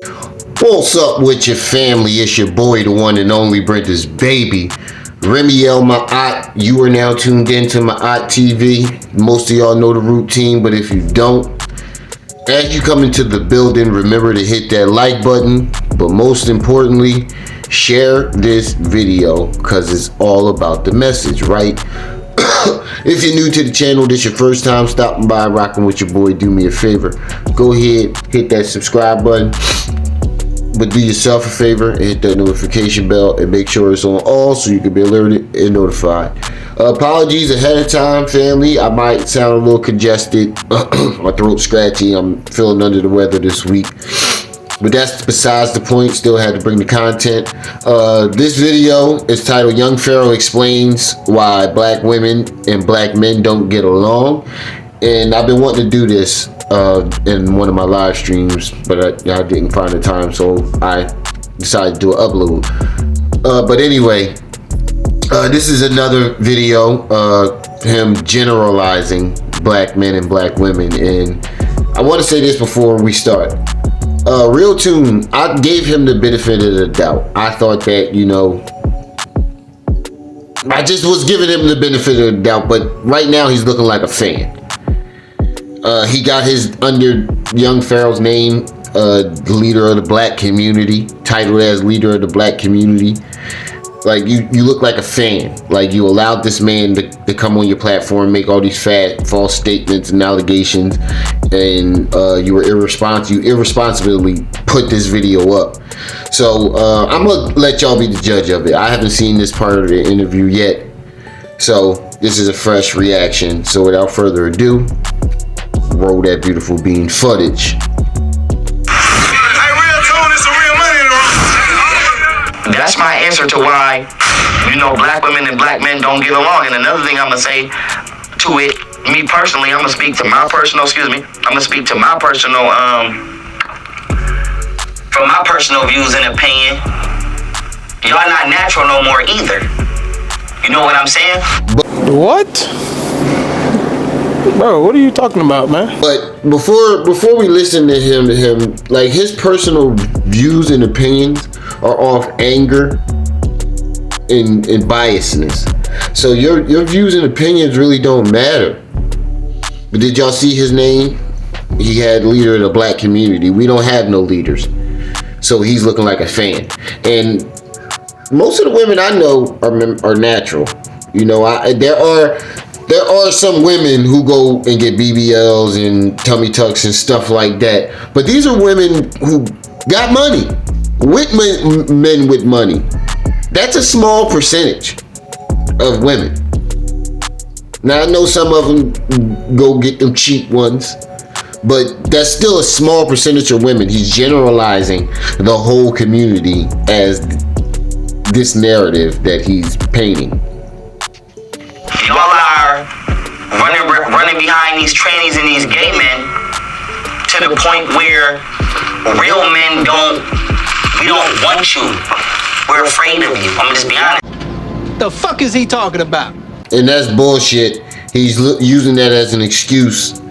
What's up with your family? It's your boy, the one and only Brenda's baby. Remiel Ma'at, you are now tuned into Ma'at TV. Most of y'all know the routine, but if you don't, as you come into the building, remember to hit that like button, but most importantly, share this video because it's all about the message, right? If you're new to the channel, this your first time stopping by, rocking with your boy, do me a favor. Go ahead, hit that subscribe button. But do yourself a favor and hit that notification bell and make sure it's on all so you can be alerted and notified. Apologies ahead of time, family. I might sound a little congested. My throat's scratchy. I'm feeling under the weather this week. But that's besides the point. Still had to bring the content. This video is titled Young Pharaoh Explains Why Black Women and Black Men Don't Get Along. And I've been wanting to do this in one of my live streams, but I didn't find the time, so I decided to do an upload. But anyway, this is another video, him generalizing black men and black women. And I want to say this before we start. Real Tune, I gave him the benefit of the doubt. I thought that, you know, I just was giving him the benefit of the doubt, but right now he's looking like a fan. He got his under Young Pharaoh's name, leader of the black community, titled as leader of the black community. Like you look like a fan. Like you allowed this man to come on your platform, make all these false statements and allegations, and you were irresponsible. You irresponsibly put this video up. So I'm gonna let y'all be the judge of it. I haven't seen this part of the interview yet, so this is a fresh reaction. So without further ado, roll that beautiful bean footage. That's my answer to why, you know, black women and black men don't get along. And another thing I'm gonna say to it, me personally, I'm gonna speak to my personal, from my personal views and opinion. Y'all not natural no more either. You know what I'm saying? What? Bro, what are you talking about, man? But before we listen to him, like his personal views and opinions are off anger and biasness. So your views and opinions really don't matter. But did y'all see his name? He had leader of the black community. We don't have no leaders. So he's looking like a fan. And most of the women I know are natural. You know, there are some women who go and get BBLs and tummy tucks and stuff like that. But these are women who got money. With men with money. That's a small percentage of women. Now I know some of them go get them cheap ones, but that's still a small percentage of women. He's generalizing the whole community as this narrative that he's painting. Y'all are running behind these trannies and these gay men to the point where real men we don't want you. We're afraid of you. I'm gonna just be honest. The fuck is he talking about? And that's bullshit. He's using that as an excuse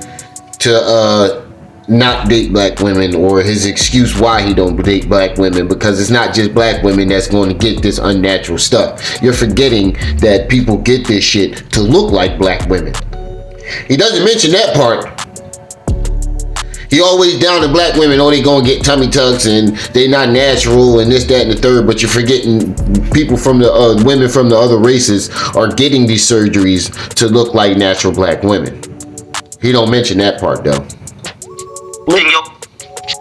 to not date black women, or his excuse why he don't date black women, because it's not just black women that's going to get this unnatural stuff. You're forgetting that people get this shit to look like black women. He doesn't mention that part. He always down to black women. Oh, they gonna get tummy tucks and they not natural and this, that, and the third. But you're forgetting people from the women from the other races are getting these surgeries to look like natural black women. He don't mention that part though.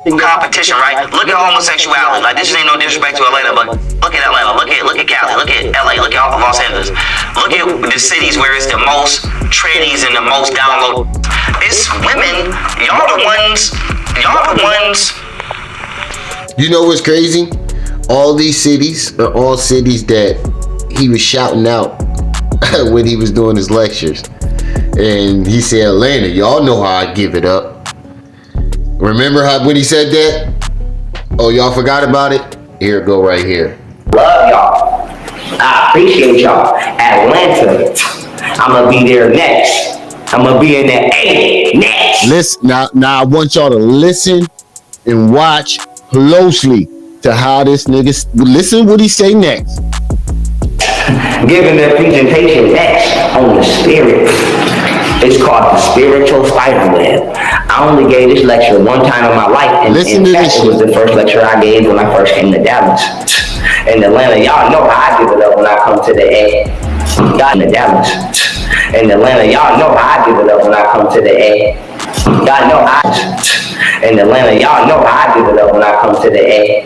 Competition, right? Look at homosexuality. Like, this ain't no disrespect to Atlanta, but look at Atlanta, look at Cali, look at LA, look at Los Angeles. Look at the cities where it's the most trannies and the most download. It's women. Y'all the ones. You know what's crazy? All these cities are all cities that he was shouting out when he was doing his lectures. And he said, Atlanta, y'all know how I give it up. Remember when he said that? Oh, y'all forgot about it? Here it go right here. Love y'all. I appreciate y'all. Atlanta. I'm gonna be there next. I'm gonna be in that A next. Listen, now I want y'all to listen and watch closely to how this nigga. Listen what he say next. Giving the presentation next on the spirit. It's called the spiritual spiderweb. I only gave this lecture one time in my life, and Listen in to fact, this it was shit. the first lecture I gave when I first came to Dallas. In Atlanta, y'all know how I give it up when I come to the A. Y'all in Dallas. In Atlanta, y'all know how I give it up when I come to the A. Y'all know how. In Atlanta, y'all know how I give it up when I come to the A.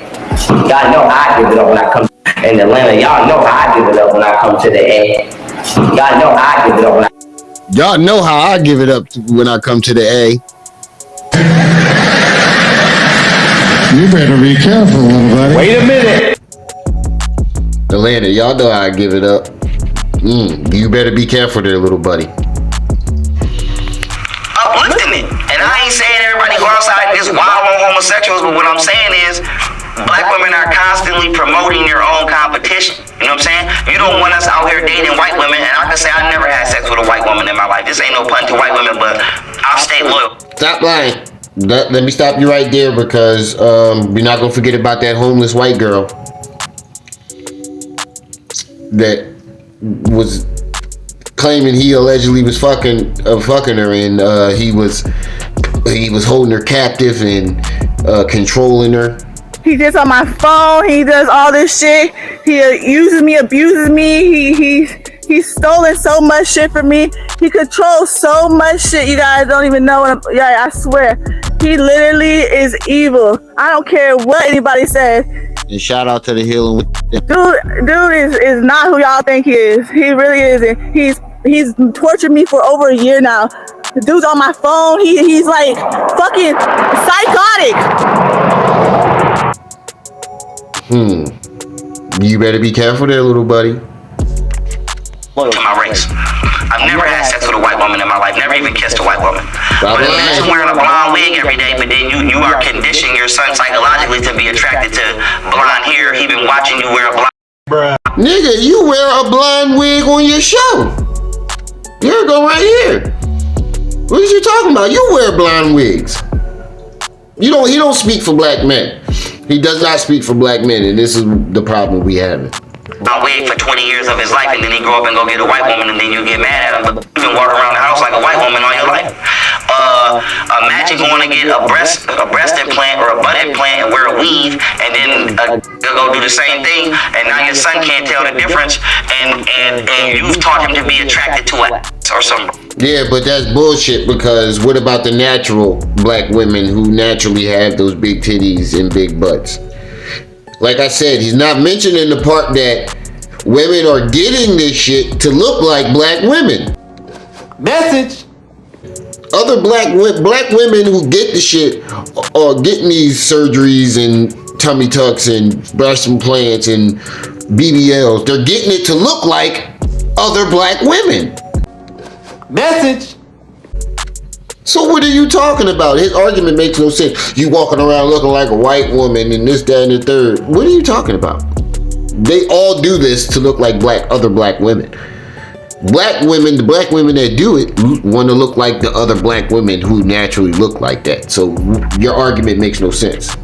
Y'all know how I give it up when I come. In Atlanta, y'all know how I give it up when I come to the A. Y'all know how I give it up when I. Y'all know how I give it up when I come to the A. You better be careful, little buddy. Wait a minute. Atlanta, y'all know how I give it up. You better be careful there, little buddy. Uplifting it. And I ain't saying everybody go outside and just wild on homosexuals, but what I'm saying is black women are constantly promoting their own competition. You know what I'm saying? You don't want us out here dating white women, and I can say I never had sex with a white woman in my life. This ain't no pun to white women, but I'll stay loyal. Stop lying. Let me stop you right there because we're not gonna forget about that homeless white girl that was claiming he allegedly was fucking her, and he was holding her captive and controlling her. He gets on my phone. He does all this shit. He uses me, abuses me. He's stolen so much shit from me. He controls so much shit. You guys don't even know. I swear, he literally is evil. I don't care what anybody says. And shout out to the healing. Dude is not who y'all think he is. He really isn't. He's tortured me for over a year now. The dude's on my phone. He's like fucking psychotic. You better be careful there, little buddy. To my race. I've never had sex with a white woman in my life, never even kissed a white woman. But imagine wearing a blonde wig every day, but then you are conditioning your son psychologically to be attracted to blonde hair. He been watching you wear a blonde. Nigga, you wear a blonde wig on your show. Here it go right here. What are you talking about? You wear blonde wigs. He don't speak for black men. He does not speak for black men, and this is the problem we having. Blonde wig for 20 years of his life, and then he grow up and go get a white woman, and then you get mad at him. But you've been walking around the house like a white woman all your life. Imagine going to get a breast implant or a butt implant and wear a weave, and then go do the same thing, and now your son can't tell the difference, and you've taught him to be attracted to it or some. Yeah, but that's bullshit, because what about the natural black women who naturally have those big titties and big butts? Like I said, he's not mentioning the part that women are getting this shit to look like black women. Message. Other black women who get the shit are getting these surgeries and tummy tucks and breast implants and BBLs. They're getting it to look like other black women. Message. So what are you talking about? His argument makes no sense. You walking around looking like a white woman and this, that, and the third. What are you talking about? They all do this to look like other black women. The black women that do it want to look like the other black women who naturally look like that. So your argument makes no sense.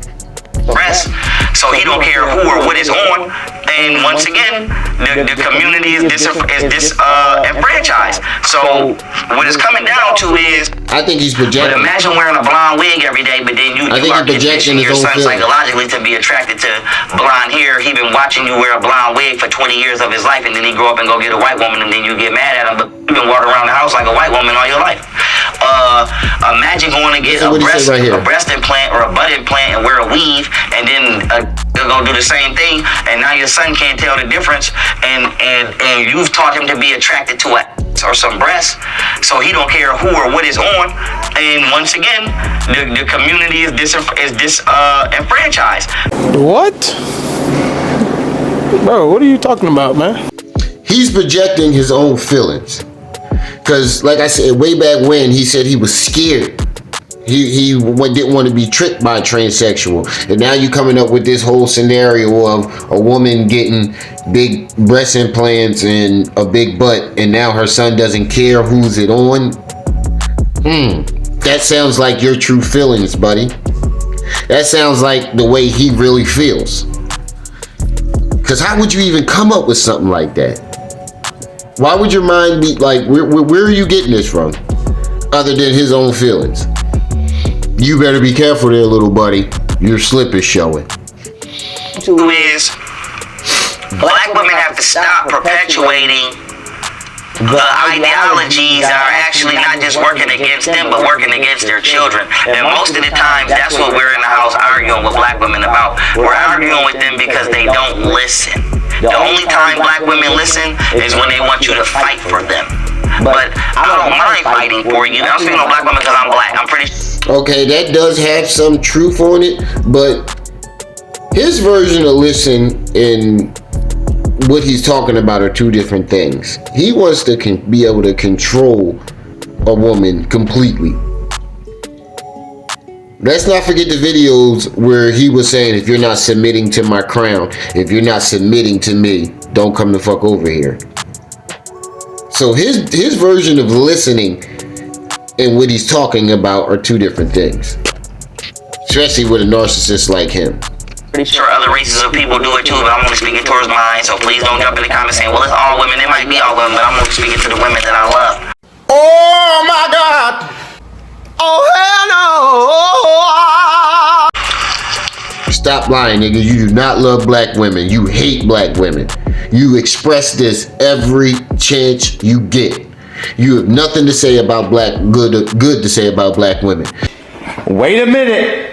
Breast, so he don't care who or what is on. And once again, the community is disenfranchised. So what it's coming down to is, I think he's projecting. but imagine wearing a blonde wig every day, but then you are conditioning your son psychologically to be attracted to blonde hair. He been watching you wear a blonde wig for 20 years of his life, and then he grow up and go get a white woman, and then you get mad at him, but you've been walking around the house like a white woman all your life. Imagine going to get a breast implant or a butt implant and wear a weave, and then they're gonna do the same thing, and now your son can't tell the difference, and you've taught him to be attracted to it or some breasts, so he don't care who or what is on. And once again, the community is disenfranchised. What? Bro, what are you talking about, man? He's projecting his own feelings. Because, like I said, way back when, he said he was scared. He didn't want to be tricked by a transsexual. And now you coming up with this whole scenario of a woman getting big breast implants and a big butt, and now her son doesn't care who's it on. That sounds like your true feelings, buddy. That sounds like the way he really feels. Because how would you even come up with something like that? Why would your mind be like, where are you getting this from? Other than his own feelings. You better be careful there, little buddy. Your slip is showing. Is black women have to stop perpetuating the ideologies that are actually not just working against them, but working against their children. And most of the times, that's what we're in the house arguing with black women about. We're arguing with them because they don't listen. The only time black women listen is when they want you to fight for them. But I don't mind fighting for you. I'm speaking on black women because I'm black. I'm pretty Okay, that does have some truth on it, but his version of listen and what he's talking about are two different things. He wants to be able to control a woman completely. Let's not forget the videos where he was saying, if you're not submitting to my crown, if you're not submitting to me, don't come the fuck over here. So his version of listening and what he's talking about are two different things. Especially with a narcissist like him. pretty sure other races of people do it too, but I'm only speaking towards mine, so please don't jump in the comments saying, well, it's all women. It might be all women, but I'm only speaking to the women that I love. Oh my God! Oh hell no! Stop lying, nigga. You do not love black women. You hate black women. You express this every chance you get. You have nothing to say about good to say about black women. Wait a minute.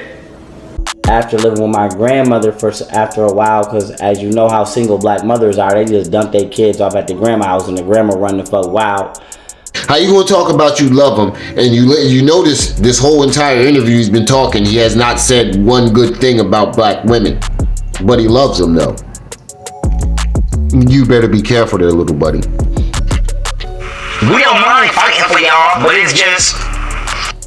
After living with my grandmother after a while, because as you know how single black mothers are, they just dump their kids off at the grandma house and the grandma run the fuck wild. How you gonna talk about you love him and you notice this whole entire interview he's been talking, he has not said one good thing about black women, but he loves them though. You better be careful there, little buddy. We don't mind fighting for y'all, but it's just,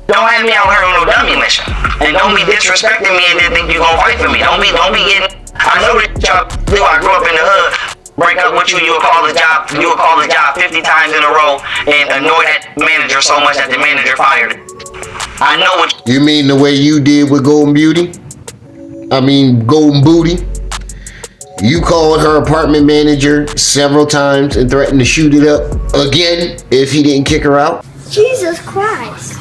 don't have me out here on no dummy mission. And don't be disrespecting me and then think you're gonna fight for me. Don't be getting, I know that y'all do, I grew up in the hood. Break up with you, you'll call the job 50 times in a row and annoy that manager so much that the manager fired it. I know what you mean. The way you did with Golden Booty? You called her apartment manager several times and threatened to shoot it up again if he didn't kick her out. Jesus Christ.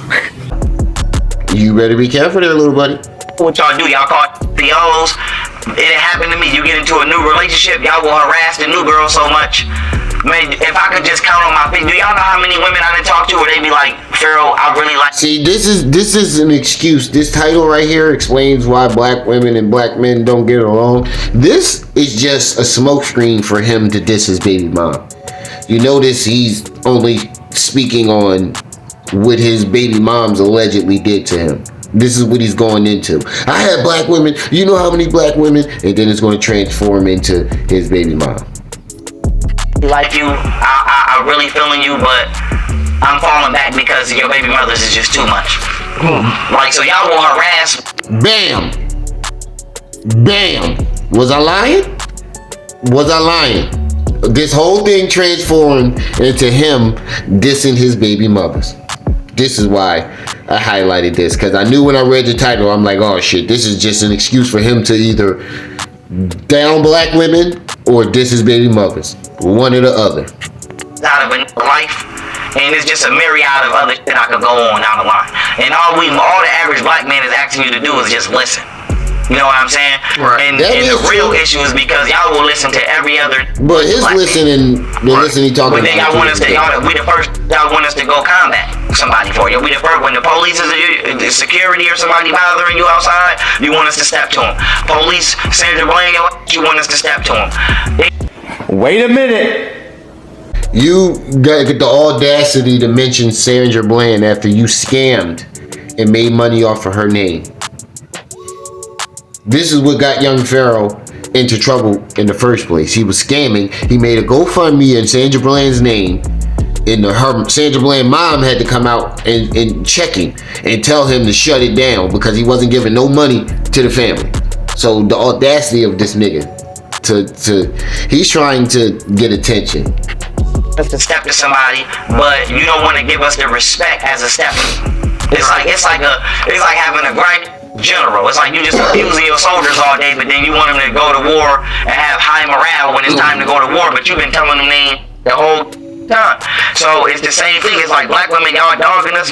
You better be careful there, little buddy. what y'all do. Y'all call POs. It happened to me. You get into a new relationship, y'all will harass the new girl so much. Man, if I could just count on my feet. Do y'all know how many women I done talked to where they be like, Pharaoh, I really like... See, this is an excuse. This title right here explains why black women and black men don't get along. This is just a smokescreen for him to diss his baby mom. You notice he's only speaking on what his baby moms allegedly did to him. This is what he's going into. I had black women. You know how many black women? And then it's going to transform into his baby mom. Like you, I really feeling you, but I'm falling back because your baby mothers is just too much. Like, so y'all will harass. Bam. Bam. Was I lying? Was I lying? This whole thing transformed into him dissing his baby mothers. This is why I highlighted this, because I knew when I read the title, I'm like, oh shit, this is just an excuse for him to either down black women or diss his baby mothers. One or the other. Out of a life, and it's just a myriad of other shit I could go on down the line. And all the average black man is asking you to do is just listen. You know what I'm saying? Right. And the real issue is because y'all will listen to every other. But his listening, the listening talking. But then y'all want us to, we the first. Y'all want us to go combat somebody for you. We the first. When the police is the security or somebody bothering you outside, you want us to step to them. Police, Sandra Bland, you want us to step to them. Wait a minute. You got the audacity to mention Sandra Bland after you scammed and made money off of her name. This is what got young Pharaoh into trouble in the first place. He was scamming. He made a GoFundMe in Sandra Bland's name. And Sandra Bland mom had to come out and check him and tell him to shut it down because he wasn't giving no money to the family. So the audacity of this nigga he's trying to get attention. To step to somebody, but you don't want to give us the respect as a step. It's like having a grind. general. It's like you just abusing your soldiers all day, but then you want them to go to war and have high morale when it's time to go to war, but you've been telling them they ain't the whole time. So it's the same thing. It's like black women, y'all dogging us,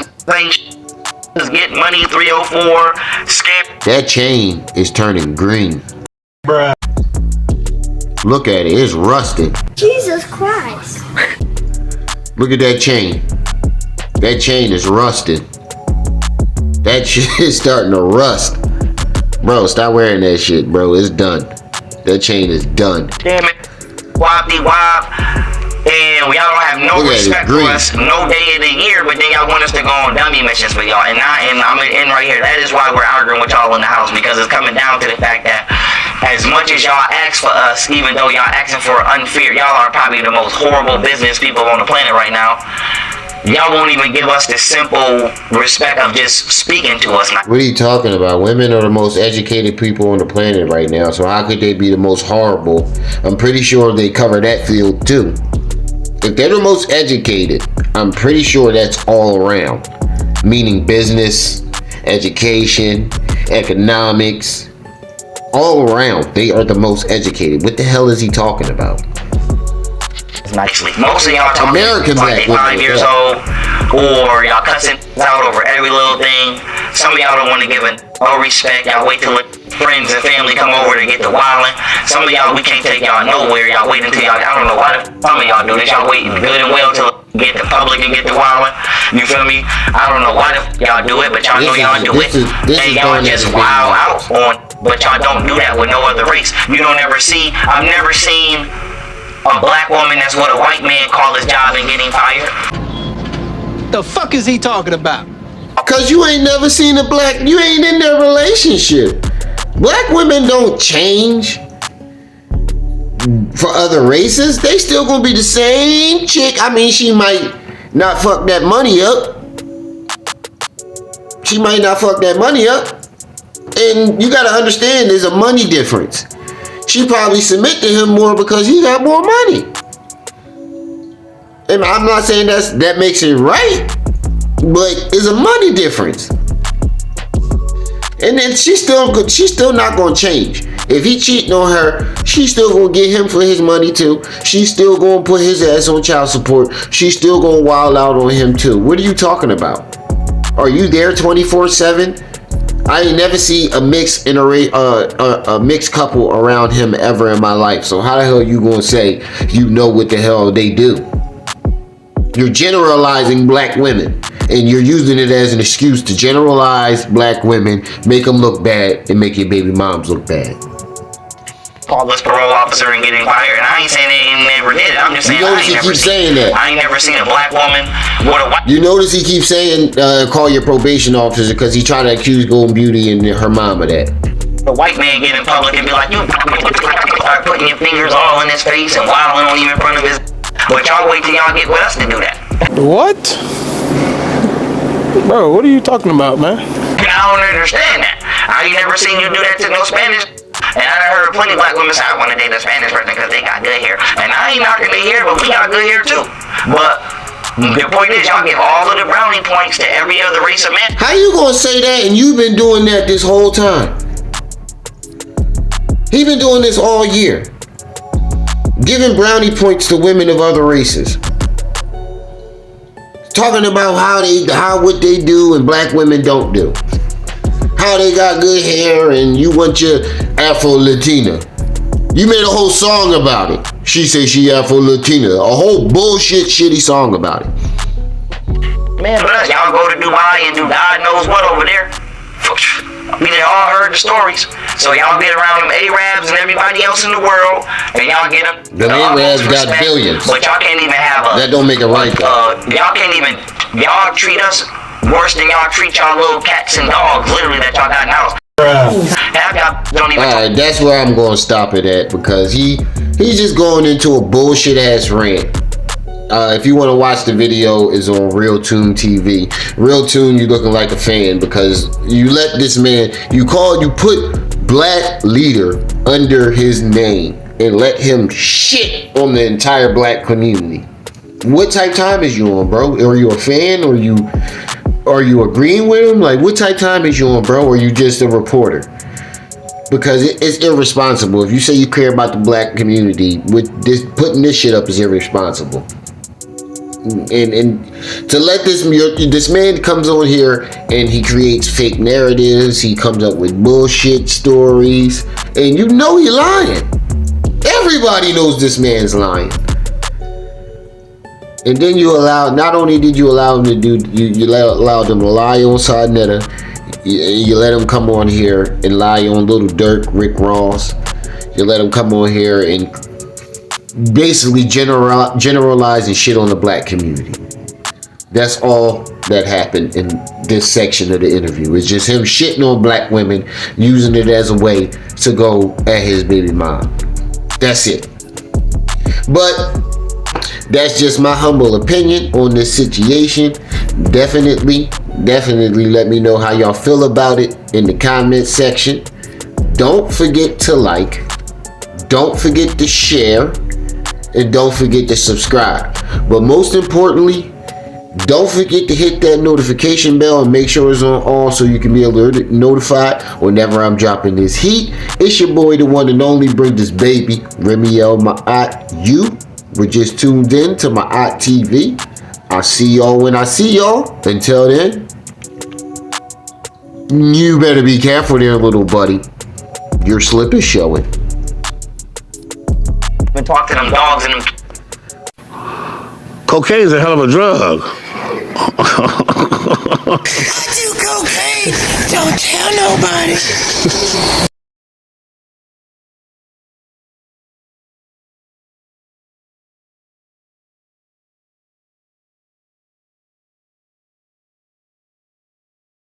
just get money, 304, scam. That chain is turning green. Bruh. Look at it, it's rusted. Jesus Christ. Look at that chain. That chain is rusted. That shit is starting to rust. Bro, stop wearing that shit, bro. It's done. That chain is done. Damn it. Wop-de-wop. And y'all don't have no respect for us no day of the year, but then y'all want us to go on dummy missions with y'all. And I'm in right here. That is why we're arguing with y'all in the house, because it's coming down to the fact that as much as y'all ask for us, even though y'all asking for unfair, y'all are probably the most horrible business people on the planet right now. Y'all won't even give us the simple respect of just speaking to us. What are you talking about? Women are the most educated people on the planet right now, so how could they be the most horrible? I'm pretty sure they cover that field too. If they're the most educated, I'm pretty sure that's all around. Meaning business, education, economics, all around. They are the most educated. What the hell is he talking about? Nicely. Most of y'all talking American like 5 years old, or y'all cussing out over every little thing. Some of y'all don't want to give it no respect. Y'all wait till friends and family come over to get the wildin'. Some of y'all, we can't take y'all nowhere. Y'all wait until y'all, I don't know why some of y'all do this. Y'all waiting good and well till get the public and get the wildin'. You feel me? I don't know why y'all do it, but y'all know y'all do it. And y'all just wild out on, but y'all don't do that with no other race. You don't ever see, I've never seen a black woman that's what a white man call his job and getting fired. The fuck is he talking about? Cause you ain't never seen a black, you ain't in their relationship. Black women don't change for other races. They still gonna be the same chick. I mean, she might not fuck that money up. She might not fuck that money up. And you gotta understand there's a money difference. She probably submit to him more because he got more money. And I'm not saying that makes it right, but it's a money difference. And then she's still not gonna change. If he cheating on her, she's still gonna get him for his money too. She's still gonna put his ass on child support. She's still gonna wild out on him too. What are you talking about? Are you there 24/7? I ain't never see a mixed a mixed couple around him ever in my life. So how the hell you gonna say you know what the hell they do? You're generalizing black women, and you're using it as an excuse to generalize black women, make them look bad, and make your baby moms look bad. Call this parole officer and getting fired, and I ain't saying they ain't never did it. I'm just saying I ain't never seen a black woman with a white. You notice he keeps saying call your probation officer because he tried to accuse Golden Beauty and her mom of that. The white man get in public and be like, you start putting your fingers all in his face and wilding on you in front of his. But y'all wait till y'all get with us to do that. What? Bro, what are you talking about, man? I don't understand that. I ain't never seen you do that to no Spanish. And I done heard plenty of black women say, I want to date a Spanish person because they got good hair. And I ain't knocking their hair, but we got good hair too. But the point is, y'all give all of the brownie points to every other race of men. How you gonna say that and you've been doing that this whole time? He been doing this all year. Giving brownie points to women of other races. Talking about what they do and black women don't do. How they got good hair and you want your Afro-Latina. You made a whole song about it. She say she Afro-Latina. A whole bullshit shitty song about it. Man, but y'all go to Dubai and do God knows what over there. We done all heard the stories. So y'all get around them Arabs and everybody else in the world, and y'all get them. The Arabs got billions. But y'all can't even have a. That don't make it right though. Y'all can't even. Y'all treat us worse than y'all treat y'all little cats and dogs, literally, that y'all got now. Half y'all don't even. Alright, that's where I'm gonna stop it at because he's just going into a bullshit ass rant. If you want to watch the video, it's on Real Tune TV. Real Tune, you looking like a fan because you let this man, you put black leader under his name and let him shit on the entire black community. What type time is you on, bro? Are you a fan or are you agreeing with him? Like, what type of time is you on, bro? Or are you just a reporter? Because it's irresponsible. If you say you care about the black community, with this putting this shit up is irresponsible. And to let this man comes on here and he creates fake narratives, he comes up with bullshit stories, and you know he's lying. Everybody knows this man's lying. And then not only did you allow him to do, you allowed him to lie on Sarnetta, you let him come on here and lie on Little Dirk, Rick Ross. You let him come on here and basically generalize and shit on the black community. That's all that happened in this section of the interview. It's just him shitting on black women, using it as a way to go at his baby mom. That's it. But that's just my humble opinion on this situation. Definitely let me know how y'all feel about it in the comment section. Don't forget to like, don't forget to share, and don't forget to subscribe. But most importantly, don't forget to hit that notification bell and make sure it's on all so you can be alerted, notified whenever I'm dropping this heat. It's your boy, the one and only, bring this baby, Remy L. Ma'at. You were just tuned in to Ma'at TV. I'll see y'all when I see y'all. Until then, you better be careful there, little buddy. Your slip is showing. Been talk to them dogs and them. Cocaine's a hell of a drug. I do cocaine. Don't tell nobody.